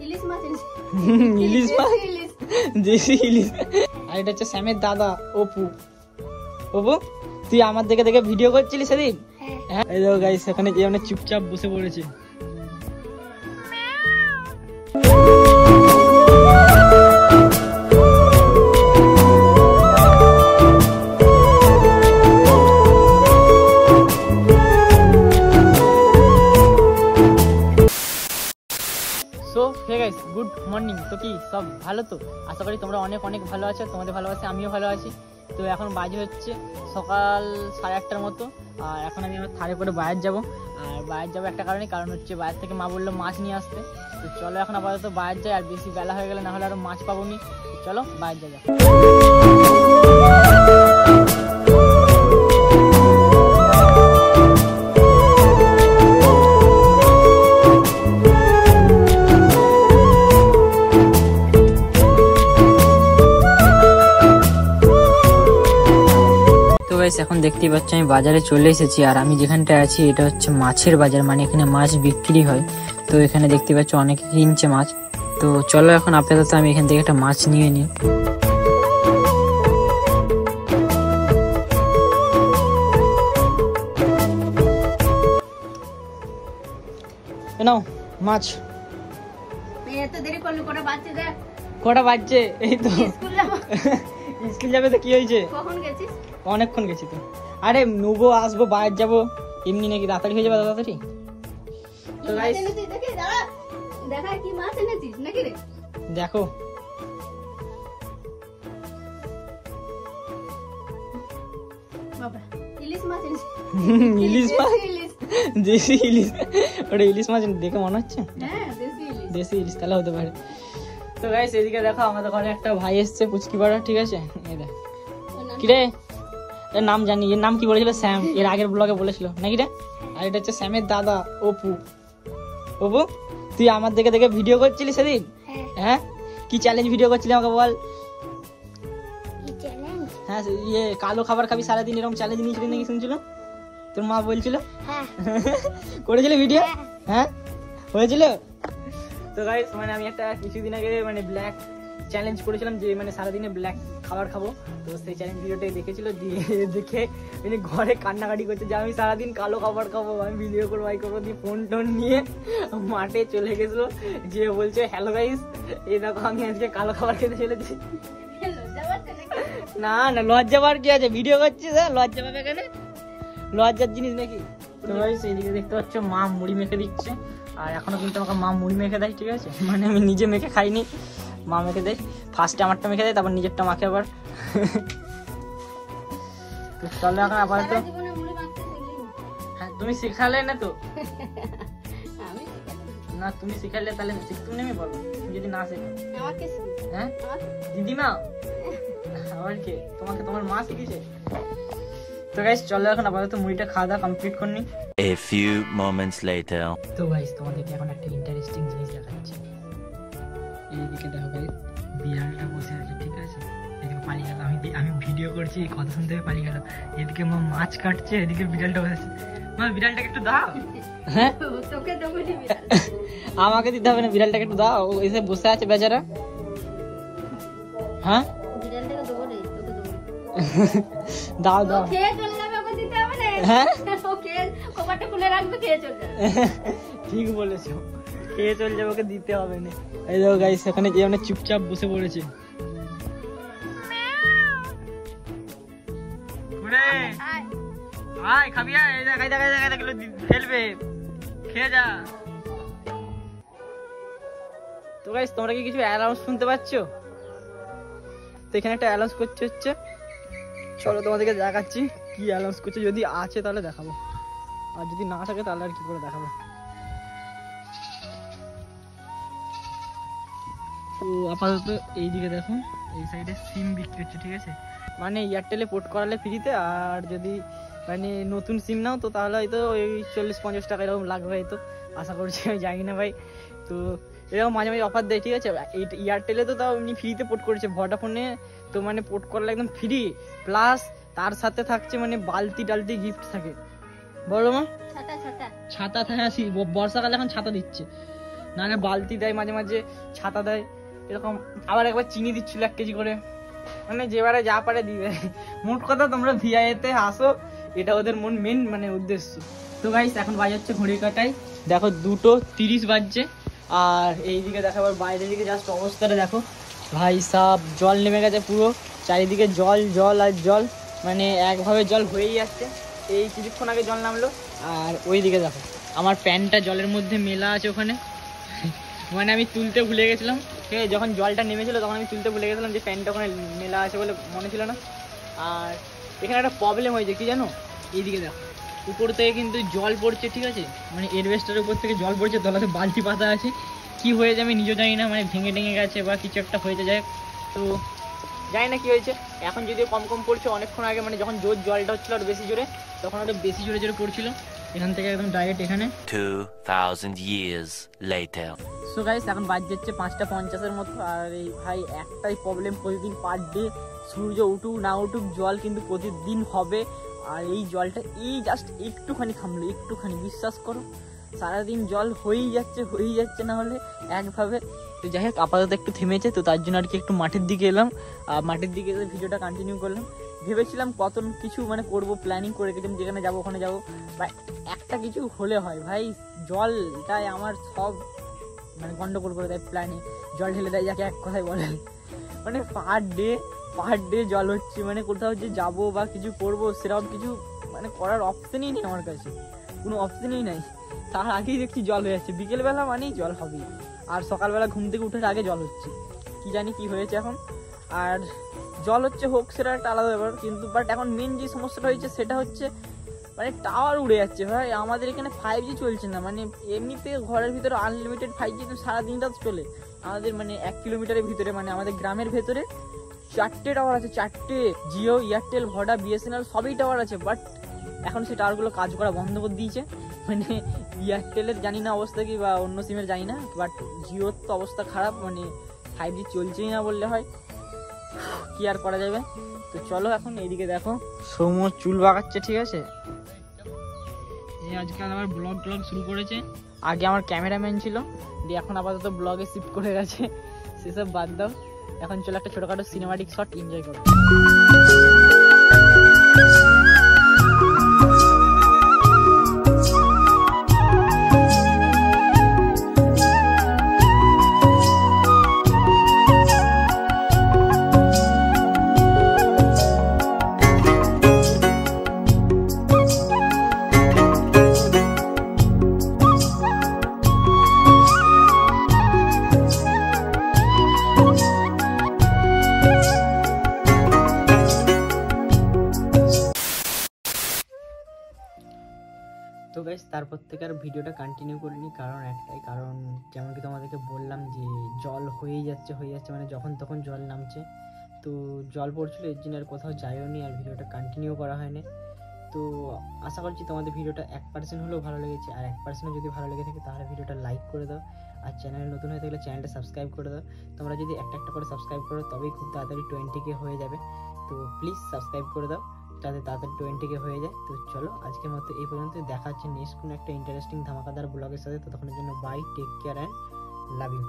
ইলিশ মাছ ইলিশ মাছ দেশি ইলিশ। আর এটা হচ্ছে স্যামের দাদা অপু। অপু তুই আমার দেখে দেখে ভিডিও করছিলি সেদিন? হ্যাঁ এই দেখো গাইস এখানে যে মানে চুপচাপ বসে পড়েছে। Good morning. তো কি সব ভালো তো? আশা করি তোমরা অনেক অনেক ভালো আছো। তোমাদের ভালোবাসে আমিও ভালো আছি। তো এখন বাজে হচ্ছে সকাল 8:30টার মতো। আর এখন আমি আমার থারে করে বাইরে যাবো। আর বাইরে যাবো একটা কারণ হচ্ছে বাইরে থেকে মা বললো মাছ নিয়ে আসতে। তো চলো এখন আপাতত বাইরে যাই, আর বেশি বেলা হয়ে গেলে না হলে আরো মাছ পাবো নি। চলো বাইরে যাই। এখন দেখতেই পাচ্ছি আমি বাজারে চলে এসেছি। আর আমি যেখানটায় আছি এটা হচ্ছে মাছের বাজার, মানে এখানে মাছ বিক্রি হয়। তো এখানে দেখতে পাচ্ছি অনেকে কিনছে মাছ। তো চলো এখন আপাতত আমি এখান থেকে একটা মাছ নিয়ে নিই। নাও মাছ। কটা বাজছে? এই তো স্কুল যাবে। তো কি হয়েছে? অনেকক্ষণ গেছি তো। আরে নেবো আসবো বাইরে যাবো এমনি নাকি তাড়াতাড়ি হয়ে যাবে? তাড়াতাড়ি দেখো ইলিশ মাছ দেশি ইলিশ। ওটা ইলিশ মাছ দেখে মনে হচ্ছে দেশি ইলিশ, তাহলে হতে পারে। তো গাইস এদিকে দেখো আমাদের ঘরে একটা ভাই এসছে পুচকি পাড়া, ঠিক আছে? এই দেখ কিরে এর নাম জানি, এর নাম কি বলেছিল? স্যাম। এর আগের ব্লগে বলেছিল নাকি রে? আর এটা হচ্ছে স্যামের দাদা অপু। অপু তুই আমার দেখে দেখে ভিডিও করছিলি সেদিন? হ্যাঁ কি চ্যালেঞ্জ ভিডিও করছিলি আমাকে বল? হ্যাঁ ইয়ে কালো খাবার খাবি সারাদিন, এরকম চ্যালেঞ্জ নিয়েছিলি নাকি শুনছিল? তোর মা বলছিল করেছিলি ভিডিও? হ্যাঁ হয়েছিল। তো গাইস মানে আমি একটা কিছুদিন আগে মানে ব্ল্যাক চ্যালেঞ্জ করেছিলাম যে মানে সারাদিনে ব্ল্যাক খাবার খাবো। তো সেই চ্যালেঞ্জ ভিডিওটাই দেখেছিল, দিয়ে দেখে মানে ঘরে কান্নাকাটি করছে যে আমি সারাদিন কালো খাবার খাবো, আমি ভিডিও করবো আই করবো। দিয়ে ফোন টোন নিয়ে মাঠে চলে গেছিলো, যে বলছে হ্যালো গাইস এই দেখো আমি আজকে কালো খাবার খেতে চলেছি। না না লজ্জা পাওয়ার কি আছে? ভিডিও করছিস, হ্যাঁ লজ্জা পাবে কেন? লজ্জার জিনিস নাকি? তো গাইস এইদিকে দেখতে পাচ্ছ মা মুড়ি মেখে দিচ্ছে। আর এখনো কিন্তু আমাকে মা মুড়ি মেখে দেয়, ঠিক আছে? মানে আমি নিজে মেখে খাইনি, মা মেখে দেয়। ফার্স্টে আমারটা মেখে দেয়, তারপর নিজেরটা মাখে আবার। চলো এখন আপাতত। হ্যাঁ তুমি শিখালে না তো? না তুমি শিখালে তাহলে শিখতুম না, আমি বলবো যদি না শেখো। হ্যাঁ দিদিমা আবার কে? তোমাকে তোমার মা শিখেছে? তো গাইস চলো এখন আপাতত মুড়িটা খাওয়া দাওয়া কমপ্লিট করনি। A few moments later. তো গাইস তোমাদেরকে এখন একটা ইন্টারেস্টিং জিনিস দেখাচ্ছি। এইদিকে দেখো গাইস বিড়ালটা বসে আছে, ঠিক আছে? এদিকে পালিয়ে গেল, আমি ভিডিও করছি কথা শুনতে পালিয়ে গেল। এদিকে মা মাছ কাটছে, এদিকে বিড়ালটা বসে আছে। মা বিড়ালটাকে একটু দাও। হ্যাঁ আমাকে দিতে হবে না, বিড়ালটাকে একটু দাও, ও এসে বসে আছে বেচারা। হ্যাঁ দাও দাও। হ্যাঁ ঠিক বলেছো, খেয়ে চলে যাবে, ওকে দিতে হবে না। এই দেখো গাইস এখানে যে মানে চুপচাপ বসে পড়েছে। খাবি? ফেলবে, খেয়ে যা। তো গাইস তোমরা কি কিছু অ্যানাউন্স শুনতে পাচ্ছ? তো এখানে একটা অ্যানাউন্স করছে হচ্ছে, চলো তোমাদেরকে দেখাচ্ছি কি অ্যানাউন্স করছে। যদি আছে তাহলে দেখাবো, আর যদি না থাকে তাহলে আর কি করে দেখাবো। তো আপাতত এইদিকে দেখো এই সাইডে সিম বিক্রি হচ্ছে, ঠিক আছে? মানে এয়ারটেলে পোর্ট করালে ফ্রিতে, আর যদি মানে নতুন সিম নাও তো তাহলে হয়তো ওই 40-50 টাকা এরকম লাগবে হয়তো, আশা করছি, আমি জানি না ভাই। তো এরকম মাঝে মাঝে অফার দেয়, ঠিক আছে? এয়ারটেলে তো তাও এমনি ফ্রিতে পোর্ট করেছে, ভোডাফোনে তো মানে পোর্ট করলে একদম ফ্রি, প্লাস তার সাথে থাকছে মানে বালতি টালতি গিফট থাকে। বলো মা ছাতা থাকে, বর্ষাকালে এখন ছাতা দিচ্ছে। নাহলে বালতি দেয়, মাঝে মাঝে ছাতা দেয় এরকম। আবার একবার চিনি দিচ্ছিল 1 কেজি করে, মানে যেবারে যা পারে দিবে। মোট কথা তোমরা ভিআইতে আসো, এটা ওদের মেন মানে উদ্দেশ্য। তো গাইস এখন বাজে হচ্ছে ঘড়ির কাটায় দেখো 2:30 বাজছে। আর এইদিকে দেখো আবার বাইরের দিকে জাস্ট অবস্থাটা দেখো ভাই সাব, জল নেমে গেছে পুরো চারিদিকে, জল জল আর জল, মানে একভাবে জল হয়েই যাচ্ছে। এই কিছুক্ষণ আগে জল নামলো। আর ওই দিকে দেখো আমার প্যান্টটা জলের মধ্যে মেলা আছে ওখানে, মানে আমি তুলতে ভুলে গেছিলাম। ঠিক আছে, যখন জলটা নেমেছিল তখন আমি তুলতে ভুলে গেছিলাম যে প্যান্টটা ওখানে মেলা আছে বলে মনে ছিল না। আর এখানে একটা প্রবলেম হয়েছে কি জানো, এইদিকে দেখো উপর থেকে কিন্তু জল পড়ছে, ঠিক আছে, মানে এডভেস্টারের উপর থেকে জল পড়ছে, তলাতে বালতি পাতা আছে, কি হয়েছে আমি নিজেও জানি না, মানে ভেঙে টেঙে গেছে বা কিছু একটা হয়েছে, যায়। তো জানি না কি হয়েছে, এখন যদিও কম কম পড়ছে, অনেকক্ষণ আগে মানে যখন জোর জলটা হচ্ছিল আর বেশি জোরে, তখন ওটা বেশি জোরে জোরে পড়ছিল, এখান থেকে একদম ডাইরেক্ট এখানে। 2000 years later. সো গাইস এখন বাজে হচ্ছে 5:50 মতো। আর এই ভাই একটাই প্রবলেম, প্রতিদিন পার ডে সূর্য উঠুক না উঠুক জল কিন্তু প্রতিদিন হবে। আর এই জলটা এই জাস্ট একটুখানি থামলো, একটুখানি, বিশ্বাস করো সারাদিন জল হয়েই যাচ্ছে না হলে একভাবে। তো যাই হোক আপাতত একটু থেমেছে, তো তার জন্য আর কি একটু মাঠের দিকে এলাম। আর মাঠের দিকে এসে ভিডিওটা কন্টিনিউ করলাম। ভেবেছিলাম কত কিছু মানে করব, প্ল্যানিং করে গেছিলাম যেখানে যাবো ওখানে যাবো, বা একটা কিছু হলে হয় ভাই, জলটাই আমার সব মানে গন্ডগোল করে দেয়, প্ল্যানিং জল ঢেলে দেয় যাকে এক কথায় বলে। মানে পার ডে জল হচ্ছে, মানে কোথাও যে যাবো বা কিছু করবো সেরকম কিছু মানে করার অপশনই নেই আমার কাছে, কোনো অপশনই নাই। তার আগেই দেখছি জল হয়ে যাচ্ছে, বিকেলবেলা মানেই জল হবেই, আর সকালবেলা ঘুম থেকে উঠে আগে জল হচ্ছে, কি জানি কি হয়েছে এখন। আর জল হচ্ছে হোক সেটা একটা আলাদা ব্যাপার, কিন্তু বাট এখন মেন যে সমস্যাটা হয়েছে সেটা হচ্ছে মানে টাওয়ার উড়ে যাচ্ছে ভাই। আমাদের এখানে 5G চলছে না, মানে এমনিতে ঘরের ভিতরে আনলিমিটেড 5G তো সারাদিনটা চলে। আমাদের মানে 1 কিলোমিটারের ভিতরে, মানে আমাদের গ্রামের ভেতরে 4টে টাওয়ার আছে, 4টে, জিও, এয়ারটেল, ভোডা, বিএসএনএল সবই টাওয়ার আছে। বাট এখন সেই টাওয়ারগুলো কাজ করা বন্ধ করে দিয়েছে, মানে এয়ারটেলের জানি না অবস্থা কি, বা অন্য সিমের জানি না, বাট জিওর তো অবস্থা খারাপ, মানে 5G চলছেই না বললে হয়, কি আর করা যাবে। তো চলো এখন এইদিকে দেখো সৌম্য চুল বাগাচ্ছে, ঠিক আছে, এই আজকাল আবার ব্লগ শুরু করেছে। আগে আমার ক্যামেরাম্যান ছিল, দিয়ে এখন আপাতত ব্লগে শিফট করে গেছে, সেসব বাদ দাও, এখন চলো একটা ছোটখাটো সিনেমাটিক শট এনজয় করো। তো গাইস তারপর থেকে আর ভিডিওটা কন্টিনিউ করিনি, কারণ একটাই কারণ, যেমন কি তোমাদেরকে বললাম যে জল হয়েই যাচ্ছে, মানে যখন তখন জল নামছে, তো জল পড়ছিল, এর জন্য আর কোথাও যাইও নি, আর ভিডিওটা কন্টিনিউ করা হয়নি। তো আশা করছি তোমাদের ভিডিওটা 1% হলেও ভালো লেগেছে, আর 1% যদি ভালো লেগে থাকে তাহলে ভিডিওটা লাইক করে দাও, আর চ্যানেলে নতুন হয়ে থাকলে চ্যানেলটা সাবস্ক্রাইব করে দাও। তোমরা যদি একটা করে সাবস্ক্রাইব করো তবেই খুব তাড়াতাড়ি 20K হয়ে যাবে, তো প্লিজ সাবস্ক্রাইব করে দাও যাতে তাড়াতাড়ি 20K হয়ে যায়। তো চলো আজকের মতো এই পর্যন্ত, দেখা হচ্ছে নেক্সট কোনো একটা ইন্টারেস্টিং ধামাকাদার ব্লগের সাথে। ততক্ষণের জন্য bye, take care and love you.